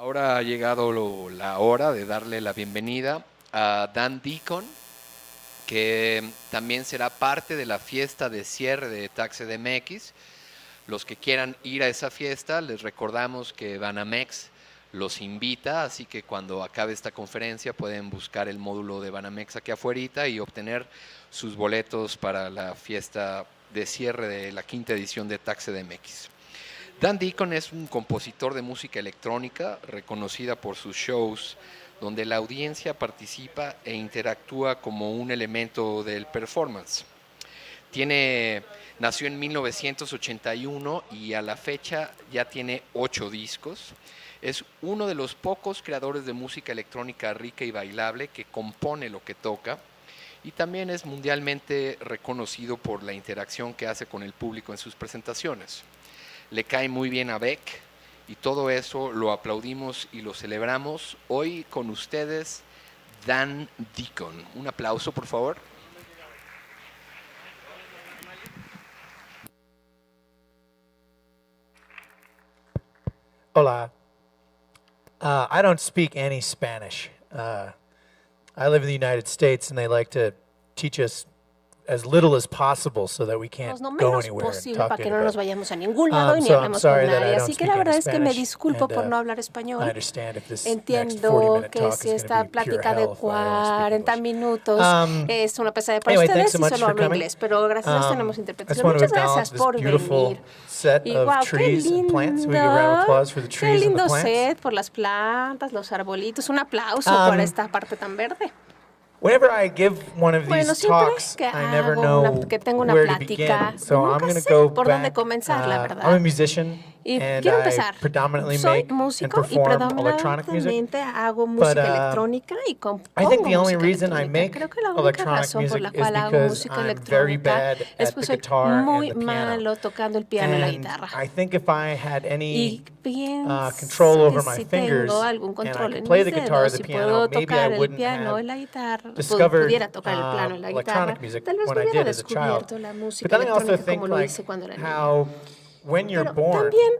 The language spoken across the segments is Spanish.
Ahora ha llegado la hora de darle la bienvenida a Dan Deacon, que también será parte de la fiesta de cierre de TaxeDMX. Los que quieran ir a esa fiesta, les recordamos que Banamex los invita, así que cuando acabe esta conferencia pueden buscar el módulo de Banamex aquí afuera y obtener sus boletos para la fiesta de cierre de la quinta edición de TaxeDMX. Dan Deacon es un compositor de música electrónica reconocida por sus shows donde la audiencia participa e interactúa como un elemento del performance. Nació en 1981 y a la fecha ya tiene 8 discos. Es uno de los pocos creadores de música electrónica rica y bailable que compone lo que toca, y también es mundialmente reconocido por la interacción que hace con el público en sus presentaciones. Le cae muy bien a Beck y todo eso lo aplaudimos y lo celebramos. Hoy con ustedes, Dan Deacon. Un aplauso, por favor. Hola. I don't speak any Spanish. I live in the United States, and they like to teach us as little as possible so that we can't lo go menos anywhere and posible talk para to que no nos anybody. vayamos a ningún lado y ni So I'm hablemos con sorry that I nadie. don't Así que speak la any verdad es que me Spanish, disculpo por and, no hablar I español. understand if this next Entiendo 40-minute que talk si is esta going to be pure plática de hell if I only speak 40 English. minutos es una pesadilla para Anyway, thanks ustedes so y much solo for hablo coming. inglés, pero gracias a Dios tenemos I just interpretación. want to Muchas acknowledge gracias this por beautiful venir. set Y of wow, qué trees and plants. We give a round of lindo, applause for the qué trees and the lindo plants. set por las plantas, los arbolitos. Un aplauso por esta parte tan verde. Whenever I give one of Bueno, these siempre talks, que I never hago know que tengo una where to plática, begin. So I'm nunca going to sé go por dónde back. comenzar, la I'm a verdad. musician, Y and quiero I empezar. predominantly Soy make and músico y perform electronic music. predominantemente hago But música electrónica y I think compongo the only música reason I electrónica. make Creo que la única electronic razón por la music is cual hago because música I'm very electrónica bad es at porque the soy guitar and muy the piano. malo tocando el piano y la And guitarra. I think if I had any Y pienso control over que my si fingers tengo algún and I control could en play mis the guitar or dedos, the si piano, puedo maybe I tocar el wouldn't piano y have la guitarra, discovered pudiera tocar el piano y la guitarra, electronic music tal vez when no I hubiera did as a child. descubierto la But música then I also electrónica think como lo like hice cuando era niña. how when you're Pero born, también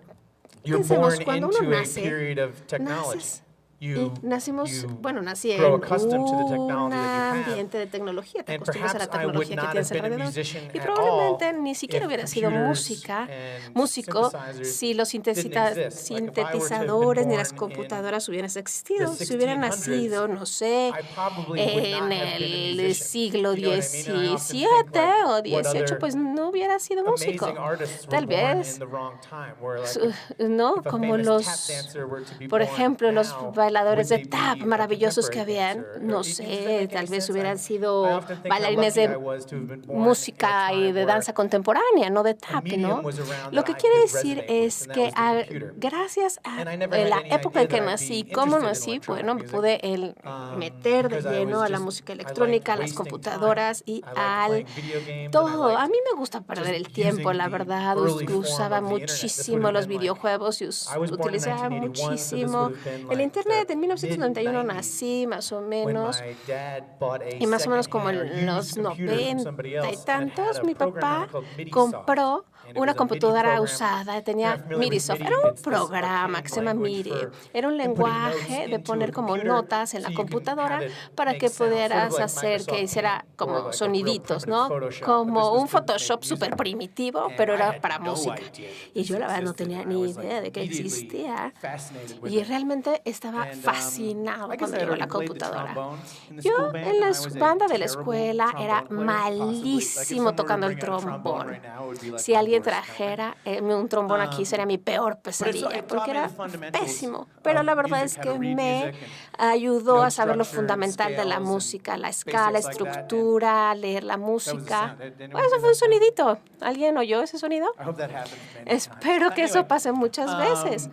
you're pensemos, born cuando uno into a nace, period of technology. naces y nacimos, bueno, nací en grow accustomed to the un technology that you have. ambiente de tecnología, te And acostumbras a la perhaps I would tecnología que not tienes have been a alrededor. musician Y at probablemente all ni siquiera if hubiera sido computers música, and músico, synthesizers si los didn't exist. Like if I were to have been sintetizadores ni las born computadoras hubieran the existido. Si hubiera 1600s, nacido, no sé, I probably would en not have been a el musician. siglo You know what I mean? And I often think, XVII like, o what XVIII, other pues no hubiera sido músico. amazing artists were Tal born in vez, the wrong time, where like ¿no? if a Como famous los, tap dancer were to be por born ejemplo, los now, bailadores would de they tap be a maravillosos que contemporary habían, dancer? no Does that sé, make any tal vez sense? hubieran I sido often think how bailarines lucky I de was to have been born in a música y time de where danza contemporánea, no de a tap, medium ¿no? was around Lo that que I quiere could decir resonate with, es and that que was the computer. gracias a And I never had la any época en idea que that I'd be nací, cómo interested in nací, electronic bueno, me music, pude meter de because I lleno was a la just- música I liked electrónica, a las wasting computadoras time. y I liked al playing video games, and I todo. A liked mí me gusta perder el just tiempo, using la the verdad. early form Usaba of the internet. This would muchísimo have los been like, videojuegos y I was born in utilizaba 1981, so this muchísimo would have been el like internet. the En 1991 mid-90s nací, más o when menos. my dad bought a Y más o menos como secondhand or en used los computer from 90 somebody y else, and it had tantos, a mi program on papá it called MIDIsoft. compró And it una was a MIDI computadora program. usada, You're tenía not familiar with MIDIsoft. MIDI? Era un It's this programa que arcane se llama language MIDI. for Era un inputting lenguaje notes de into poner a como computer notas en so la you can computadora have it para make que sound, sort of pudieras like hacer que Microsoft hiciera Paint or como like a real soniditos, primitive ¿no? Photoshop, but this Como was un to make Photoshop music. súper primitivo, And pero I era had para no música. idea that Y this yo la verdad no existed, tenía and I ni was, like, idea de que immediately existía. fascinated with Y it. realmente estaba And, fascinado I guess cuando I had llegó la already played the computadora. trombone in the Yo school band, en la and I was a banda de la terrible escuela era trombone player, possibly. Like, if malísimo someone were to tocando el bring out a trombone trombón. right now, it would be like Si my alguien worst nightmare. trajera un trombón aquí sería mi peor But pesadilla, it porque taught me era the fundamentals pésimo. Pero of la verdad music, es how que to read me music and ayudó a note saber lo structure, fundamental de la scales, and música, la escala, basics like that. And estructura, leer la that was the música. sound. Did anyone Bueno, eso hear fue un that sound? sonidito. ¿Alguien oyó ese sonido? I hope that happens many times. Espero que eso Anyway, pase muchas veces.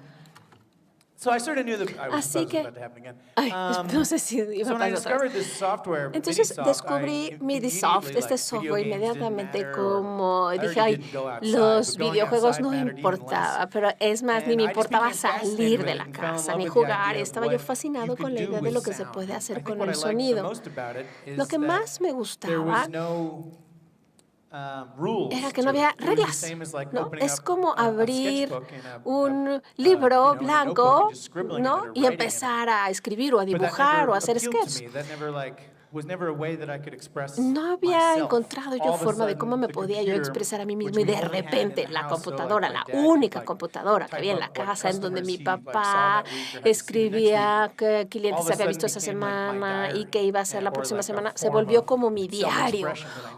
So I sort of knew that I was Así que, about to happen again. ay, no sé si iba So a when I pasar otra vez. discovered this software, Entonces MIDIsoft, descubrí MIDIsoft, immediately, este like, software, video games didn't inmediatamente matter, or como I dije, already ay, didn't go outside, los but going videojuegos outside no mattered even importaba, less. pero es más, ni And me I just importaba became fascinated salir with de it la and fell in casa, love ni with the jugar, idea of estaba yo what fascinado you con could la do idea de with lo que se sound. puede I hacer think con what I el liked the sonido. most about it Lo is que that más me there gustaba was no era que no había reglas, ¿no? Es como abrir un libro blanco, ¿no? Y empezar a escribir o a dibujar o a hacer sketches. No había encontrado yo forma de cómo me podía yo expresar a mí mismo y de repente la computadora, la única computadora que había en la casa en donde mi papá escribía qué clientes había visto esa semana y qué iba a hacer la próxima semana, se volvió como mi diario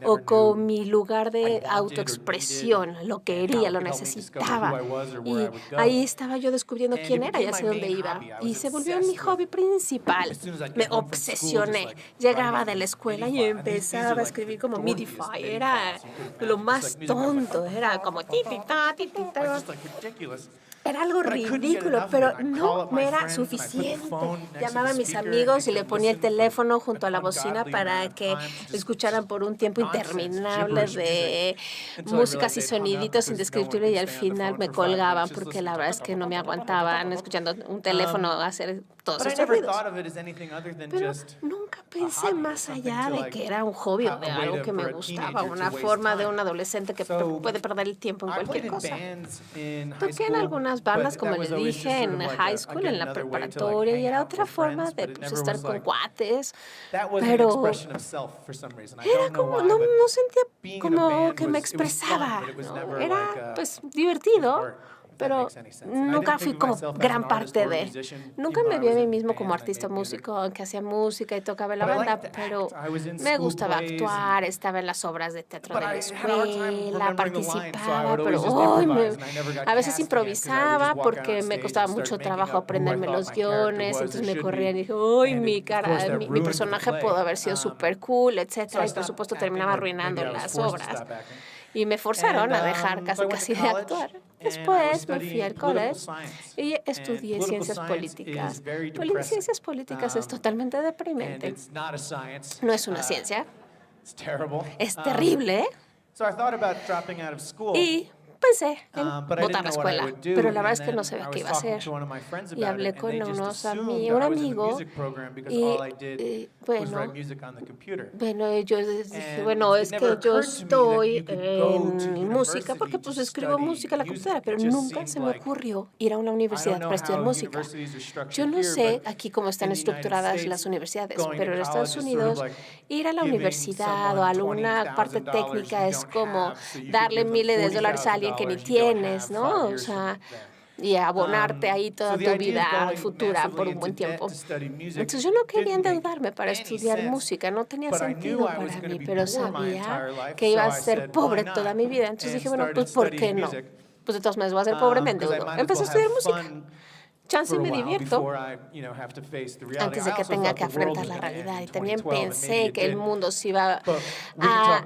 o como mi lugar de autoexpresión. Lo quería, lo necesitaba. Y ahí estaba yo descubriendo quién era y hacia dónde iba. Y se volvió mi hobby principal. Me obsesioné. Llegaba de la escuela y empezaba a escribir como Midify. Era lo más tonto. Era como titita, titita. Era algo ridículo, pero no me era suficiente. Llamaba a mis amigos y le ponía el teléfono junto a la bocina para que escucharan por un tiempo interminable de músicas y soniditos indescriptibles y al final me colgaban porque la verdad es que no me aguantaban escuchando un teléfono hacer todos esos ruidos. Pero nunca pensé más allá de que era un hobby o de algo que me gustaba, una forma de un adolescente que puede perder el tiempo en cualquier cosa. Toqué en algunas bandas, como les dije, en high school, en la preparatoria, y era otra forma de estar con cuates, pero era como, no sentía como que me expresaba, ¿no? Era pues divertido, pero nunca fui como gran parte de. Nunca me vi a mí mismo como artista músico, aunque hacía música y tocaba en la banda, pero me gustaba actuar, estaba en las obras de teatro de la escuela, participaba, pero a veces improvisaba porque me costaba mucho trabajo aprenderme los guiones, entonces me corrían y dije, uy, mi personaje pudo haber sido súper cool, etcétera, y por supuesto terminaba arruinando las obras. Y me forzaron a dejar casi de actuar. Después me fui al college y estudié ciencias políticas. Ciencias políticas es totalmente deprimente. No es una ciencia. Es terrible. Y pensé en botar la escuela, pero la verdad es que no sabía qué iba a hacer. Y hablé con un amigo y yo dije, bueno, es que yo estoy en música porque pues escribo música en la computadora, pero nunca se me ocurrió ir a una universidad para estudiar música. Yo no sé aquí cómo están estructuradas las universidades, pero en Estados Unidos ir a la universidad o a alguna parte técnica es como darle miles de dólares a alguien que ni tienes, ¿no? O sea, y abonarte ahí toda tu vida futura por un buen tiempo. Entonces yo no quería endeudarme para estudiar música, no tenía sentido para mí, pero sabía que iba a ser pobre toda mi vida. Entonces dije, bueno, pues ¿por qué no? Pues de todas maneras voy a ser pobre, me endeudo. Empecé a estudiar música. Chance me divierto antes de que tenga que afrontar la realidad. Y también pensé que el mundo se iba a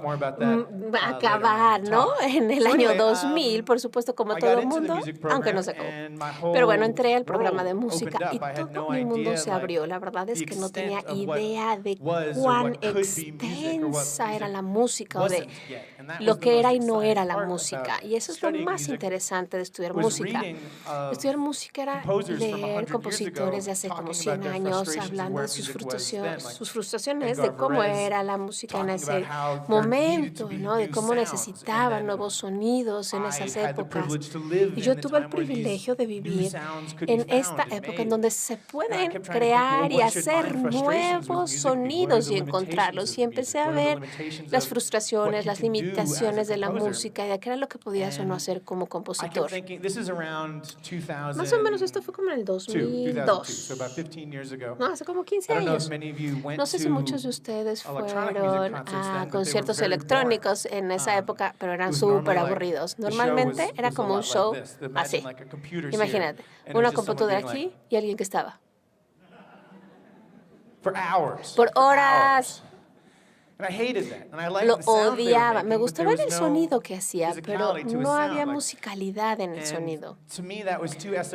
acabar, ¿no? En el año 2000, por supuesto, como todo el mundo, aunque no sé cómo. Pero bueno, entré al programa de música y todo mi mundo se abrió. La verdad es que no tenía idea de cuán extensa era la música o de lo que era y no era la música. Y eso es lo más interesante de estudiar música. Estudiar música era leer compositores de hace como 100 años hablando de sus frustraciones, de cómo era la música en ese momento, ¿no? De cómo necesitaban nuevos sonidos en esas épocas. Y yo tuve el privilegio de vivir en esta época en donde se pueden crear y hacer nuevos sonidos y encontrarlos. Y empecé a ver las frustraciones, las limitaciones de la música y de qué era lo que podías o no hacer como compositor. Más o menos esto fue como en el 2002. No, hace como 15 años. No sé si muchos de ustedes fueron a conciertos electrónicos en esa época, pero eran súper aburridos. Normalmente era como un show así. Imagínate, una computadora aquí y alguien que estaba. Por horas. Lo odiaba. Me gustaba el sonido que hacía, pero no había musicalidad en el sonido.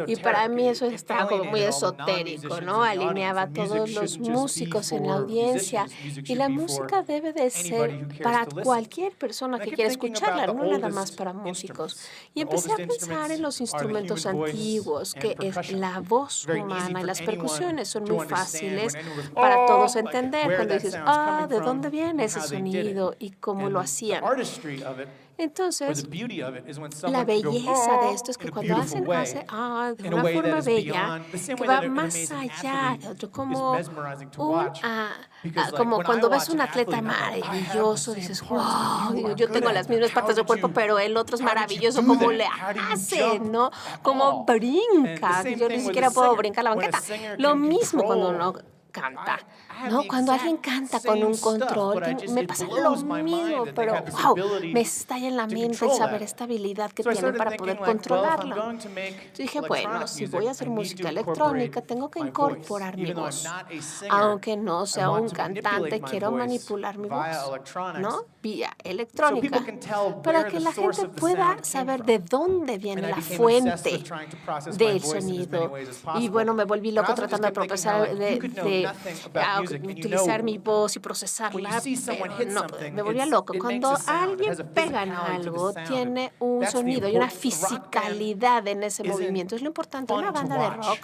Y para mí eso estaba como muy esotérico, ¿no? Alineaba a todos los músicos en la audiencia. Y la música debe de ser para cualquier persona que quiera escucharla, no nada más para músicos. Y empecé a pensar en los instrumentos antiguos, que es la voz humana y las percusiones son muy fáciles para todos entender. Cuando dices, ¿de dónde viene hacían ese sonido y cómo lo hacían. Entonces, la belleza de esto es que cuando hace de una forma bella, que va más allá de otro, como cuando ves un atleta maravilloso, dices, wow, digo, yo tengo las mismas partes del cuerpo, pero el otro es maravilloso, ¿cómo le hace, no? Cómo brinca, yo ni siquiera puedo brincar la banqueta. Lo mismo cuando uno canta, ¿no? Cuando alguien canta con un control, me pasa lo mismo, pero wow, me estalla en la mente el saber esta habilidad que tienen para poder controlarlo. Yo dije, bueno, si voy a hacer música electrónica, tengo que incorporar mi voz. Aunque no sea un cantante, quiero manipular mi voz, ¿no? Vía electrónica, para que la gente pueda saber de dónde viene la fuente del sonido. Y bueno, me volví loco tratando de utilizar mi voz y procesarla, pero no, me volvía loco. Cuando alguien pega en algo, tiene un sonido y una fisicalidad en ese movimiento. Es lo importante. Una banda de rock,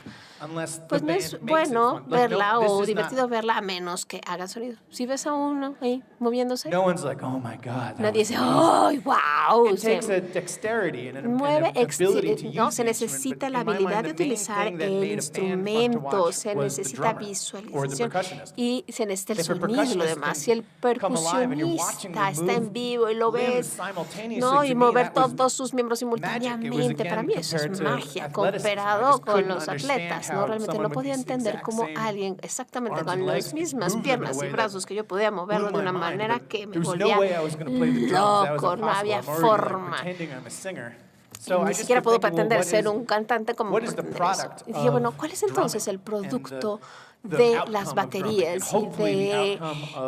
pues no es bueno verla o divertido verla a menos que hagan sonido. Si ves a uno ahí moviéndose, nadie dice, ¡ay, wow! No, se necesita la habilidad de utilizar el instrumento, se necesita visualización y se necesita el sonido y lo demás. Si el percusionista está en vivo y lo ves, ¿no? Y mover todos sus miembros simultáneamente, para mí eso es magia comparado con los atletas, ¿no? Realmente no podía entender cómo alguien exactamente con las mismas piernas y brazos que yo podía moverlo de una manera que me volvía loco, no había forma. Ni siquiera puedo pretender ser un cantante como pretender eso. Y dije, bueno, ¿cuál es entonces el producto de las baterías y de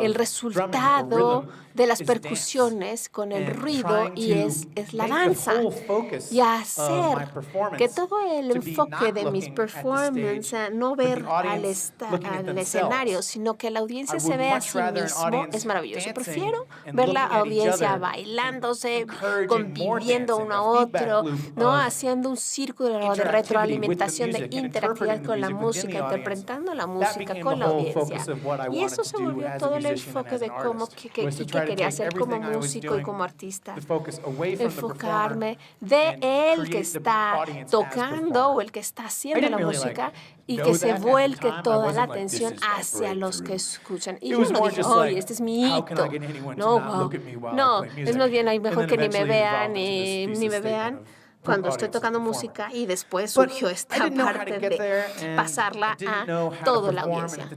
el resultado de las percusiones con el ruido y es la danza y hacer que todo el enfoque de mis performances no ver al escenario sino que la audiencia se vea a sí mismo es maravilloso. Prefiero ver la audiencia bailándose, conviviendo uno a otro, no haciendo un círculo de retroalimentación, de interactividad con la música, interpretando la música con la audiencia. Y eso se volvió todo el enfoque de cómo que quería hacer como músico y como artista. Enfocarme de el que está tocando o el que está haciendo la música y que se vuelque toda la atención hacia los que escuchan. Y yo no dije, oye, este es mi hito. No, es más bien, hay mejor que ni me vean, ni me vean cuando estoy tocando música, y después surgió esta parte de pasarla a toda la audiencia.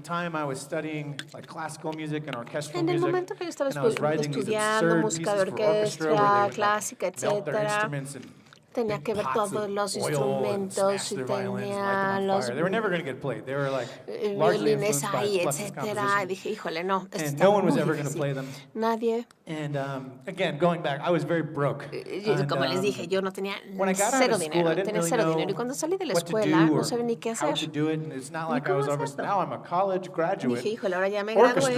En el momento que yo estaba estudiando música de orquesta, clásica, etcétera, tenía que ver todos los instrumentos y tenía los violines ahí, etcétera. Y dije, híjole, no, esto está muy difícil. Nadie. Como les dije, yo no tenía cero dinero, Y cuando salí de la escuela, no sabía ni qué hacer. Ni cómo hacerlo. Dije, híjole, ahora ya me gradué.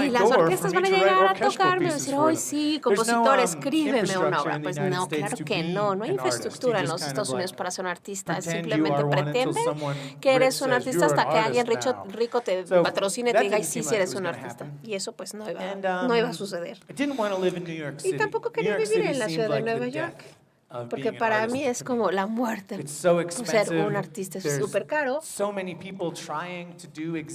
Y las orquestas van a llegar a tocarme y decir, hoy sí, compositor, escríbeme una obra. Pues no, claro que no hay infraestructura en los Estados Unidos para ser un artista. Simplemente pretende que eres un artista hasta que alguien rico te patrocine y te diga, ay, sí, eres un artista. Y eso pues no iba a suceder. Y tampoco quería vivir en la ciudad de Nueva York. Porque para mí es como la muerte. Ser un artista es súper caro.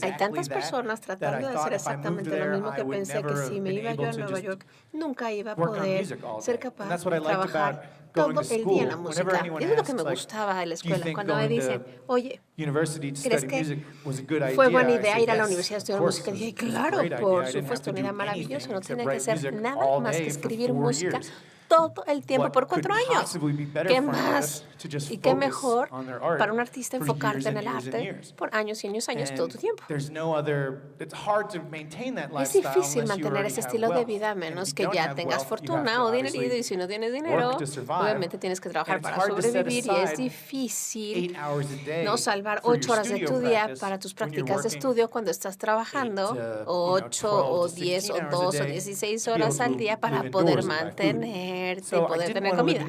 Hay tantas personas tratando de hacer exactamente lo mismo que pensé que si me iba yo a Nueva York, nunca iba a poder ser capaz de trabajar todo el día en la música. Y eso es lo que me gustaba de la escuela. Cuando me dicen, oye, ¿crees que fue buena idea ir a la universidad a estudiar música? Y dije, claro, por supuesto, era maravilloso. No tenía que hacer nada más que escribir música todo el tiempo por 4 años. ¿Qué más? Y qué mejor para un artista enfocarte en el arte por años y años, todo tu tiempo. Es difícil mantener ese estilo de vida a menos que ya tengas fortuna o dinero. Y si no tienes dinero, obviamente tienes que trabajar para sobrevivir y es difícil no salvar 8 horas de tu día para tus prácticas de estudio cuando estás trabajando 8 o 10 o 2 o 16 horas al día para poder mantenerte y poder tener comida.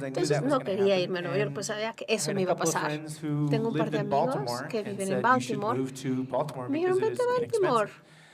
Entonces no quería irme a Nueva York, pues sabía que eso me iba a pasar. Tengo un par de amigos que viven en Baltimore. Me dijeron, vete a Baltimore.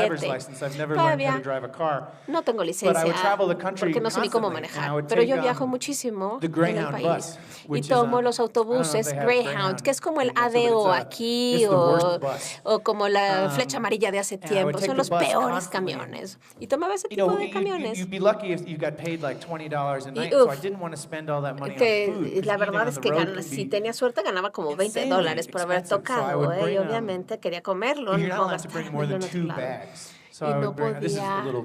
driver's 17. license. I've never learned how to Todavía drive a car. no tengo But I licencia would travel the country porque no sé ni cómo constantly, and I manejar, would pero yo take, viajo muchísimo the en el Greyhound país bus, y which is, tomo los I don't know if autobuses they have Greyhound, que es como el in Mexico, ADO but aquí it's the worst bus. o como la flecha amarilla de hace and I would tiempo. take Son the los bus peores constantly. camiones. Y tomaba ese You tipo know, de camiones. you'd be lucky if you got paid like $20 a night, Y, so I uf, didn't want to spend all that money on que food. 'Cause la eating verdad on es the que road can si be tenía suerte ganaba como $20 por haber expensive. So I tocado, would y bring, obviamente quería comerlo, you're not no allowed to bring gastármelo more en than otro 2 lado. bags. So Y I no would bring, this is a podía little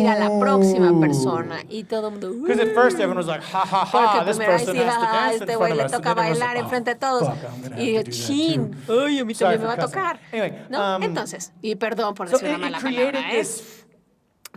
elegir a la próxima persona. Y todo el mundo... Because at first everyone was like, ha ha Porque ha, this primero, ay, person sí, has to ah, dance in este front güey of le us. And toca then everyone's bailar like, enfrente de todos. fuck, I'm gonna Y yo, have to do that chin, too. ay, a mí Sorry también me va for a cussing. tocar. Anyway, ¿No? Entonces, y perdón por so decir una it mala created palabra, ¿eh? this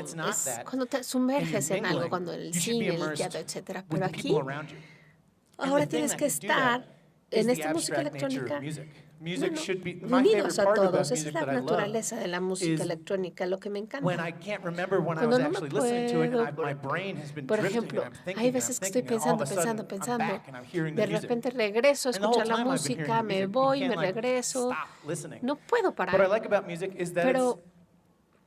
it's not es that, cuando te and sumerges you're en algo, mingling, cuando el you should be cine, el immersed teatro, etcétera. with Pero the aquí, people around you. And ahora the thing tienes that que can do that estar is en the esta música abstract nature electrónica. of music. No, Music no, should be my favorite unidos a part about todos. Esa es music la that I love naturaleza de la música is electrónica, lo que me when encanta. I can't remember when I Cuando was no me actually listening to it and puedo, my brain has been por drifting ejemplo, and I'm thinking hay and I'm veces que estoy thinking and all of pensando, a sudden I'm pensando, back and I'm hearing de the music. repente regreso a And the whole escuchar la time I've been música, hearing the me music, you voy, can't me like regreso. stop listening. No puedo What I parar. like about music is that Pero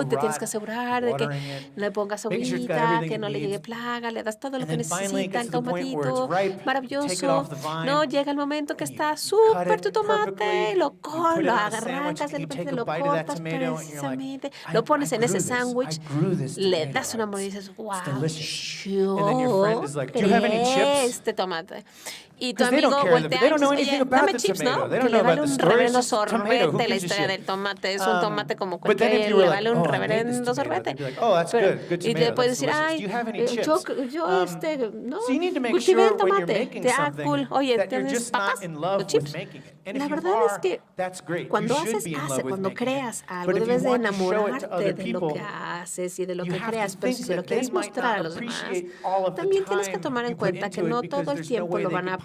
out, te tienes que rot, asegurar de que watering it, le pongas making sure it's got agüita, everything que it no le llegue needs. plaga, le das todo lo And que then finally it necesita gets el to the point where it's tomatito, ripe, take it maravilloso. off the vine, No, llega el momento que and you está cut súper it tu tomate, perfectly, lo you put it on a sandwich, arrancas de and you repente, take a lo bite of that cortas tomato, and you're like, precisamente, lo pones en I ese grew this. sándwich, I grew this le tomato. das una mordida y dices, It's wow, delicious. And then your friend yo is like, do you have any creé chips? este tomate. Y tu Because they don't amigo care. voltea They y don't know dice, anything oye, about dame the chips, tomato. ¿no? They Que don't le know vale about the un story. It's reverendo just a tomato. Who sorbete la gives a historia shit? del tomate. Es un tomate como But then if cualquier, you were le like, vale un oh, I made this reverendo tomato, sorbete. they'd be like, oh, that's Pero- good y tomato, te puedes that's decir, delicious. ay, Do you have any yo, chips? no, So you need to make cultivé sure el when you're tomate. making De, something cool. Oye, that you're ¿tienes just not papas? in Los love with chips. making it. And if La you verdad es are, que that's great. cuando You should haces, be in love with cuando making it. creas algo, But if you debes de want to show it to enamorarte other de lo que people, haces y de lo you que have to creas. Pero think si se lo that they quieres might mostrar a not los demás, appreciate all of the también tienes que time tomar en you put cuenta que into it no because todo el there's no tiempo way lo they van a could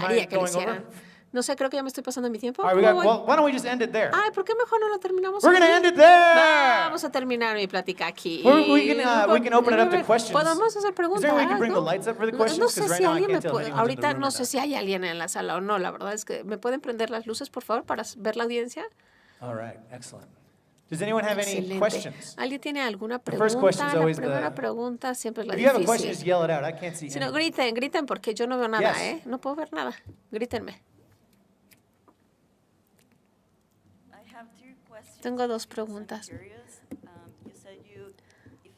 gustaría que lo going over? hicieran? No sé, creo que ya me estoy pasando mi tiempo. All right, ¿Cómo voy? well, why don't we just end it there? Ay, ¿por qué mejor no lo terminamos We're going to aquí? end it there. Vamos a terminar mi plática aquí. We can open it up to questions. Podemos hacer Is preguntas. there a way we can bring the ¿no? lights up for the No, questions? no sé 'Cause right si now I alguien me can't tell if puede. anyone's in the Ahorita room no or sé not. si hay alguien en la sala o no. La verdad es que me pueden prender las luces, por favor, para ver la audiencia. All right, excellent. Does anyone have any Excelente. questions? ¿Alguien tiene alguna The first question pregunta? is La always primera the- pregunta siempre es la If you have a question, just difícil. yell it out. I can't see Si no, anything. griten porque yo no veo nada, Yes. ¿eh? No puedo ver nada. Grítenme. I have two questions. Tengo dos I'm preguntas. curious. You said you, if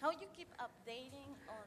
How you keep updating on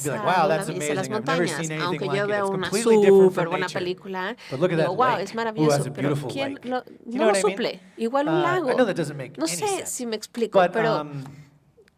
casa, like, wow, una that's belleza en las amazing. I've never montañas. seen anything Aunque like yo it. veo It's una completely different súper from buena nature. película, But look at digo, that wow, lake. es Ooh, maravilloso, that's a pero beautiful ¿quién lake. no know lo what I mean? suple? Igual un lago. I know that doesn't make No any sé sense. si me explico, But, pero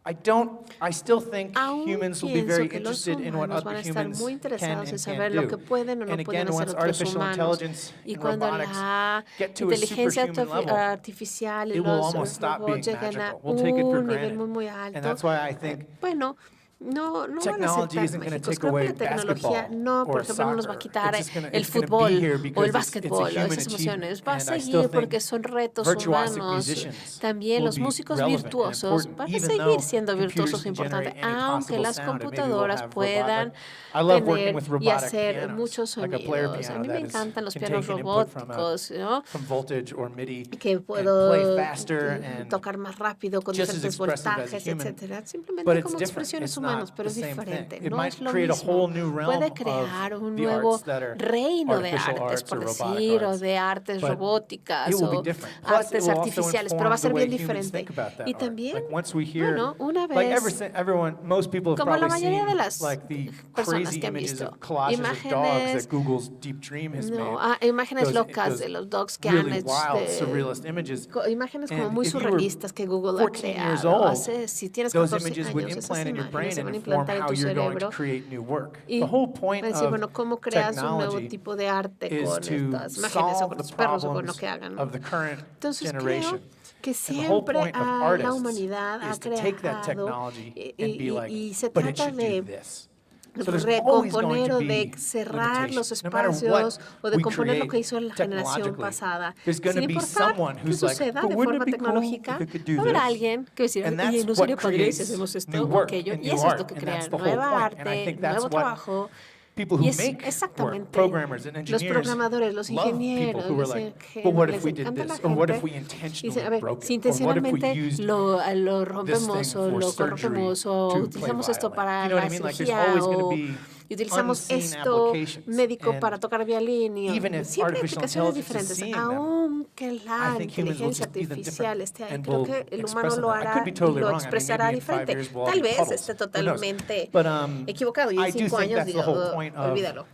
I still think Aún humans will be pienso very que los interested in what humanos van other a estar humans muy can interesados en and saber can't lo do. que pueden o no And pueden again, hacer once otros artificial humanos. intelligence Y and cuando robotics la get to a inteligencia superhuman level, artificial y it will los almost stop being robots lleguen a magical. We'll take it for un nivel granted. muy And alto, that's why I think bueno, no van a ser technology tan isn't going to mágicos. take Creo que away la tecnología basketball por or ejemplo, no nos va a soccer. quitar It's el going to be fútbol here o el because it's a básquetbol o human esas emociones. Va a achievement. And I still seguir porque think son retos virtuosic humanos. musicians También will los be músicos relevant and virtuosos important, van a even seguir though siendo computers virtuosos e can generate importantes, any aunque possible las sound, and maybe we'll computadoras have puedan I love working tener with y robotic hacer pianos, muchos like a player sonidos. A piano mí me that encantan los can pianos take an input robóticos, ¿no? from voltage or MIDI Que and play puedo faster and tocar más rápido con just as diferentes expressive as a voltajes, human, etcétera. but Simplemente it's como different. expresiones It's humanas, not pero the es same diferente. thing. It No might es lo create a mismo. whole new realm Puede of crear un the nuevo arts that are reino de artificial artes, arts por or robotic decir, o arts, de artes but robóticas it will be o different. Plus, it artes will also artificiales, pero va a inform ser the bien way humans diferente. think about that Y art. también, Like once we hear, bueno, una like vez, most people have como la probably mayoría de seen las like the personas crazy que han images visto of collages of dogs imágenes, that Google's Deep Dream has no, made. imágenes locas Those de los dogs que han really hecho, wild, surrealist images. imágenes como And muy if you were surrealistas que Google ha 14 years creado. old, Si tienes those 14 images would años, esas implant in your brain imágenes se and van a inform implantar en how tu you're going to cerebro. create new work. Y The whole point decir, of bueno, ¿cómo creas un nuevo technology tipo de arte is con to estas imágenes o solve con the los perros o con lo problems que hagan? ¿no? of the current Entonces generation. creo que And the whole siempre point of la artists humanidad ha is to take that creado technology and be like, y se but it trata should do de this. So there's always going recomponer to o be de cerrar los limitations. No matter espacios what o de we componer lo create que hizo la generación technologically, pasada. there's going Sin to be importar someone qué who's like, suceda but de wouldn't forma it be cool tecnológica, if it could va do a haber this? alguien que va a decir, And oye, that's ¿no what sería padre si creates hacemos esto new o work aquello? and Y new eso es art. lo que And crea that's the whole nueva point. And I arte, think that's nuevo what trabajo. people Y who es make work, exactamente programmers and los engineers, programadores, los love people ingenieros, who are les, like, but what if les we did encanta la this? Or what if gente. we Y dice, a intentionally ver, broke si it? Or what if we intencionalmente used lo this thing rompemos o for lo surgery corrompemos o to play utilizamos esto violin? para You know what la I mean? Like there's cirugía always going to o be y utilizamos unseen esto applications. médico And para tocar violín y even if siempre hay artificial aplicaciones intelligence is diferentes, seeing them, aunque la I think humans will inteligencia just be them artificial different esté ahí, and creo will que el humano express them. lo I could hará be y totally lo wrong. I mean, expresará maybe in 5 diferente. years we'll all Tal be vez puddles. esté Who knows? totalmente But equivocado y I en do 5 think años that's the diga, whole point of olvídalo.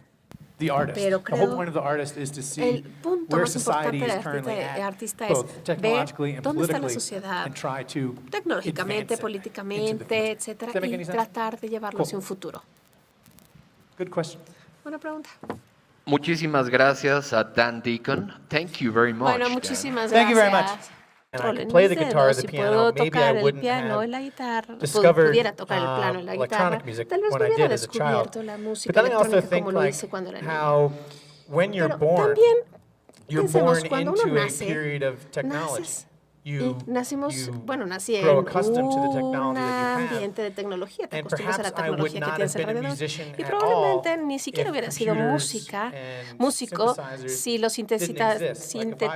the artist. Pero The whole creo point of the artist is to see el punto where más importante society del is currently artista at, es both ver technologically and dónde está la politically, sociedad and try to tecnológicamente, advance it into the políticamente, future. etcétera, Does that make y any sense? tratar de llevarlo Cool. hacia un futuro. Good question. Buena pregunta. Muchísimas gracias a Dan Deacon. Thank you very much. Bueno, Dan. muchísimas Thank you very much. gracias. And I could Controlen play mis the guitar, dedos, the si piano. puedo Maybe I tocar el wouldn't piano, have la guitarra, discovered pudiera tocar el piano, la guitarra, electronic music tal vez when no I hubiera did as a child. descubierto la But música then I also electrónica think como lo like hice cuando era niña. how when you're Pero born, también you're pensemos, born cuando uno into a nace, period of technology. naces You, y nacimos, you bueno, nací en grow accustomed to the un technology that you have. ambiente de tecnología, te And acostumbras a la perhaps I would tecnología que not tienes have been a alrededor. musician Y at probablemente all ni siquiera if hubiera sido computers and músico synthesizers si los didn't exist. Like if I were to have been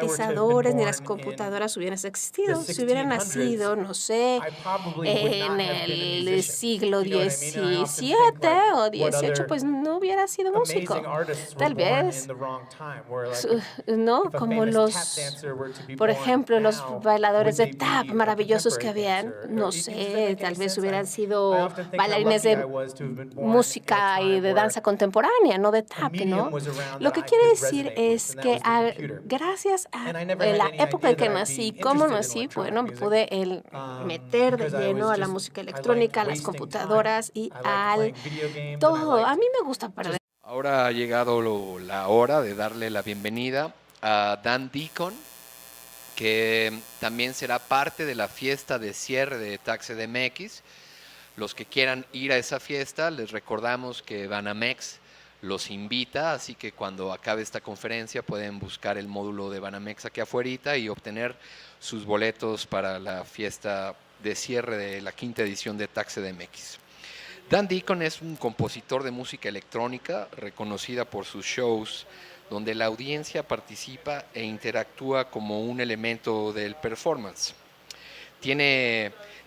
sintetizadores ni las born in computadoras hubieran existido. the Si hubiera 1600s, nacido, no sé, I probably would en not have been a el musician. siglo You know what I mean? And I often think, XVII like, o what XVIII, other pues no hubiera sido músico. amazing artists were Tal born vez, in the wrong time, where like ¿no? if a Como famous los, tap dancer were to be por born ejemplo, los now, bailadores de would they tap be a maravillosos que contemporary habían, dancer? no Does that sé, make tal any vez sense? hubieran I sido often think how bailarines lucky I de was to have been born in a música y time de where danza contemporánea, no de tap, medium ¿no? was around Lo that que I quiere could decir resonate with, es and that que was the computer. gracias a And I never had la any época en que idea that I'd nací, be cómo interested in nací, bueno, electronic me music. pude meter de Because I lleno was a la just- música I liked electrónica, a las wasting computadoras time. y I liked al playing video games, and I todo. liked A mí me gusta perder. Ahora ha llegado la hora de darle la bienvenida a Dan Deacon, que también será parte de la fiesta de cierre de TaxEDMX. Los que quieran ir a esa fiesta, les recordamos que Banamex los invita, así que cuando acabe esta conferencia pueden buscar el módulo de Banamex aquí afuera y obtener sus boletos para la fiesta de cierre de la 5ª edición de TaxEDMX. Dan Deacon es un compositor de música electrónica reconocida por sus shows, donde la audiencia participa e interactúa como un elemento del performance.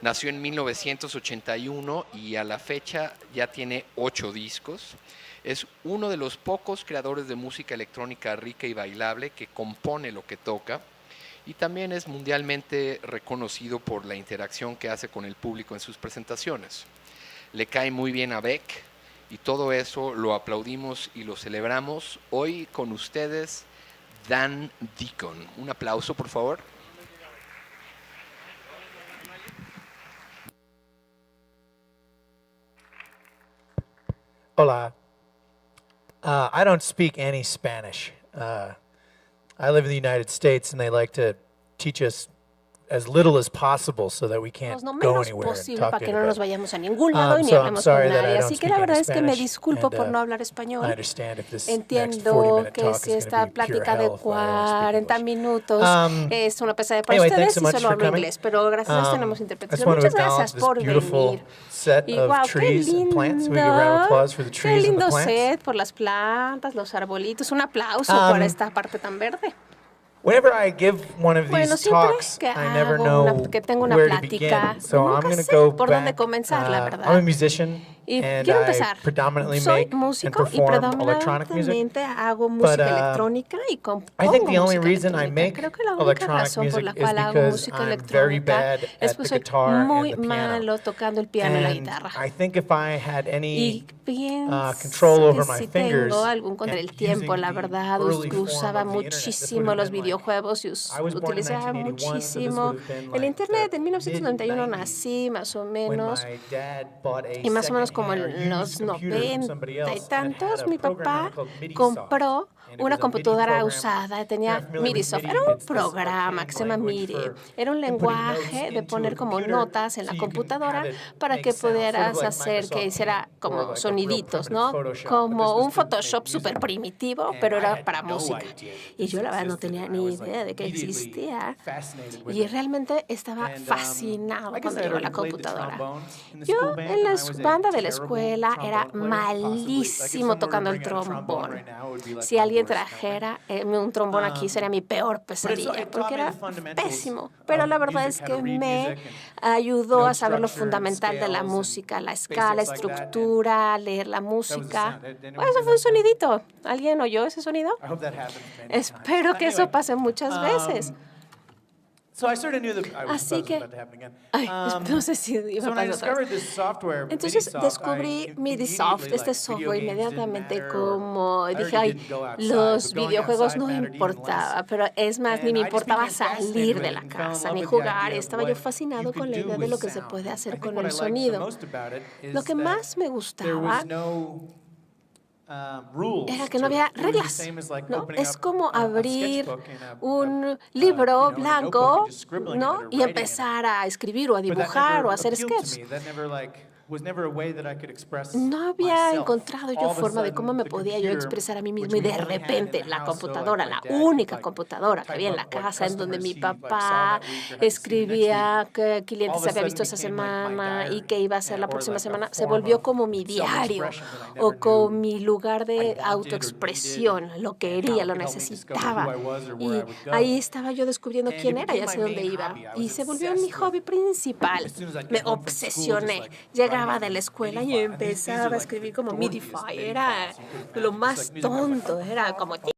Nació en 1981 y a la fecha ya tiene 8 discos. Es uno de los pocos creadores de música electrónica rica y bailable que compone lo que toca, y también es mundialmente reconocido por la interacción que hace con el público en sus presentaciones. Le cae muy bien a Beck y todo eso lo aplaudimos y lo celebramos. Hoy con ustedes, Dan Deacon. Un aplauso, por favor. Hola. I don't speak any Spanish. I live in the United States, and they like to teach us as little as possible so that we can't Lo go menos anywhere and posible talk para to que no nos anybody. vayamos a ningún lado y ni So I'm hablemos con sorry that I nadie. don't Así que speak la any verdad es que me Spanish, disculpo and, por no hablar I español. understand if this next Entiendo 40-minute que talk si is esta going to be pure plática de hell if I don't speak 40 English. minutos es una pesadilla para Anyway, thanks ustedes so y much solo for hablo coming. inglés, pero gracias a Dios tenemos I just interpretación. want to Muchas gracias acknowledge this por beautiful venir. set Y of wow, qué trees and plants. We give a round of lindo, applause for the qué trees and the lindo plants. set por las plantas, los arbolitos. Un aplauso por esta parte tan verde. Whenever I give one of Bueno, these siempre talks, que I never que tengo know una where to plática, begin. So I'm nunca going to sé go por dónde back. comenzar, la I'm a verdad. musician, Y and quiero I empezar. predominantly Soy make and músico y perform electronic music. predominantemente hago música But, electrónica y I compongo think the only música reason I electrónica. make Creo que la única electronic razón por la music is cual hago because música I'm very electrónica bad es at porque the soy guitar and muy the piano. malo tocando el piano y la And guitarra. I think if I had any Y pienso control over que my si fingers tengo algún control and del tiempo, using la the verdad, early form usaba of the internet, this would muchísimo have los been like, videojuegos y I was born in utilizaba 1981, so this muchísimo would have been el like internet. the En 1991 mid-90s, nací, más o when menos. my dad bought a Y más o menos como secondhand or en los used computer from somebody 90 y else, and it had tantos, a mi program on papá it called MIDI compró Soft. And it una was a MIDI computadora program. usada, You're tenía familiar with MIDIsoft. MIDI? Era un It's this programa que se llama language MIDI. for Era un inputting notes lenguaje de into a poner como computer notas en so la you can computadora have it para make que sound, sort of pudieras like hacer que Microsoft hiciera Paint or como like a real soniditos, primitive ¿no? Photoshop, but Como this was un to make Photoshop music. súper primitivo, And pero I era had para no música. idea that Y this yo la verdad no existed, tenía and I ni was, like, idea de que immediately existía. fascinated with Y it. realmente estaba And, fascinado I guess cuando I llegó already la played the computadora. trombone in the Yo school band, en and la I was a banda de la terrible escuela era trombone player, possibly. Like, if malísimo someone were to tocando el bring out a trombone trombón. right now, it would be like Si my alguien worst nightmare. trajera un trombón aquí sería mi peor But it pesadilla, taught porque me era the fundamentals pésimo. Pero la of verdad music, es how to que read me music and ayudó note a saber lo structure and fundamental de la scales and música, la basics escala, like that, and estructura, leer la that was the música. sound. Did anyone Bueno, eso hear fue un that sound? sonidito. ¿Alguien oyó ese sonido? I hope that happens many times. Espero que eso Anyway, pase muchas veces. So I sort of knew that I was Así que, about to happen again. ay, no sé si iba So a when I pasar otra vez. discovered this software, Entonces MIDIsoft, descubrí MIDIsoft, immediately, este like, software, video games didn't inmediatamente matter, or como I dije, already ay, didn't go outside, los but going videojuegos outside no mattered even importaba, less. pero es más, ni And me I just importaba became fascinated salir with de it la and fell in casa love ni with the jugar, idea of estaba yo what fascinado you con could la do idea de with lo que se sound. puede I hacer think con what el I liked the sonido. most about it is Lo que that más me there gustaba was no rules era que no to había it. It was the reglas, same as, like, ¿no? opening Es up como a abrir sketchbook and un libro you know, a notebook blanco, and just scribbling in it ¿no? or Y writing in it. empezar a escribir o a But that dibujar never o a hacer appealed to sketches. me. That never, like, was never a way that I could express No había myself. encontrado yo All of a forma de cómo sudden, me the podía yo computer, expresar a mí which mismo y we de only had in repente the la house, so, like, computadora, my la dad could, única like, computadora que type había en up la what casa en donde customers mi he, like, saw papá that week or had seen the next escribía qué clientes all of a había visto sudden esa became, like, my semana y diary, qué iba a hacer la or, próxima like, a semana, se form volvió of como mi diario self-expression that I o never como knew mi lugar I de wanted or autoexpresión, needed, lo and quería, how lo it could help me discover necesitaba. who I was or where Y I would go. ahí estaba yo descubriendo And quién it era y became hacia my dónde main iba. hobby. I Y was se volvió mi obsessed hobby with principal. as soon as I'd Me get home from school, just, obsesioné. like, Llegaba writing de la escuela y MIDI files. These are, empezaba a like, escribir the como MIDI dorkiest file. MIDI Era files you could lo imagine, just, más like, music. tonto. Era como